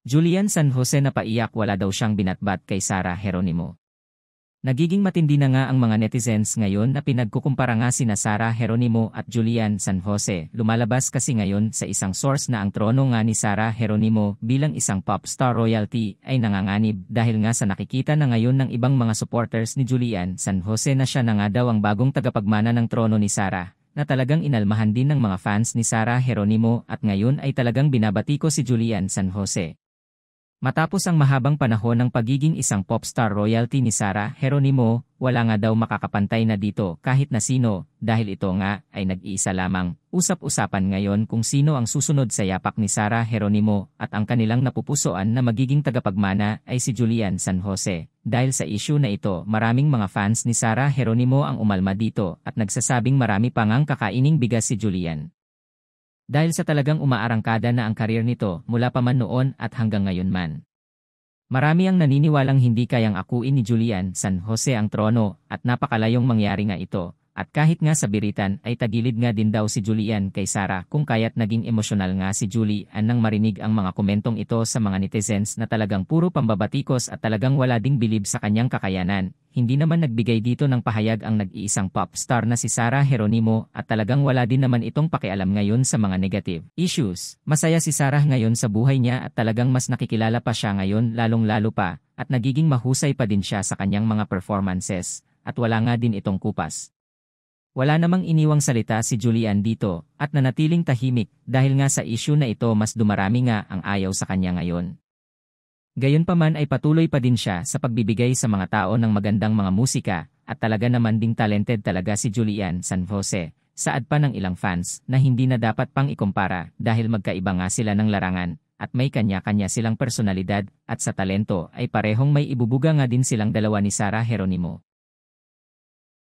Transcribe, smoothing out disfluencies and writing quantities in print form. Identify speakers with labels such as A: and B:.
A: Julian San Jose napaiyak, wala daw siyang binatbat kay Sarah Geronimo. Nagiging matindi na nga ang mga netizens ngayon na pinagkukumpara nga sina Sarah Geronimo at Julian San Jose. Lumalabas kasi ngayon sa isang source na ang trono nga ni Sarah Geronimo bilang isang pop star royalty ay nanganganib dahil nga sa nakikita na ngayon ng ibang mga supporters ni Julian San Jose na siya na nga daw ang bagong tagapagmana ng trono ni Sarah, na talagang inalmahan din ng mga fans ni Sarah Geronimo at ngayon ay talagang binabatiko si Julian San Jose. Matapos ang mahabang panahon ng pagiging isang popstar royalty ni Sarah Geronimo, wala nga daw makakapantay na dito kahit na sino dahil ito nga ay nag-iisa lamang. Usap-usapan ngayon kung sino ang susunod sa yapak ni Sarah Geronimo at ang kanilang napupusuan na magiging tagapagmana ay si Julian San Jose. Dahil sa issue na ito, maraming mga fans ni Sarah Geronimo ang umalma dito at nagsasabing marami pa ngang kakaining bigas si Julian. Dahil sa talagang umaarangkada na ang karir nito mula pa man noon at hanggang ngayon man. Marami ang naniniwalang hindi kayang akuin ni Julian San Jose ang trono at napakalayong mangyari nga ito. At kahit nga sa biritan ay tagilid nga din daw si Julian kay Sarah kung kaya't naging emosyonal nga si Julian nang marinig ang mga komentong ito sa mga netizens na talagang puro pambabatikos at talagang wala ding bilib sa kanyang kakayanan. Hindi naman nagbigay dito ng pahayag ang nag-iisang pop star na si Sarah Geronimo at talagang wala din naman itong pakialam ngayon sa mga negative issues. Masaya si Sarah ngayon sa buhay niya at talagang mas nakikilala pa siya ngayon lalong-lalo pa at nagiging mahusay pa din siya sa kanyang mga performances at wala nga din itong kupas. Wala namang iniwang salita si Julian dito at nanatiling tahimik dahil nga sa issue na ito mas dumarami nga ang ayaw sa kanya ngayon. Gayunpaman ay patuloy pa din siya sa pagbibigay sa mga tao ng magandang mga musika at talaga naman ding talented talaga si Julian San Jose. Saad pa ng ilang fans na hindi na dapat pang ikumpara dahil magkaiba nga sila ng larangan at may kanya-kanya silang personalidad at sa talento ay parehong may ibubuga nga din silang dalawa ni Sarah Geronimo.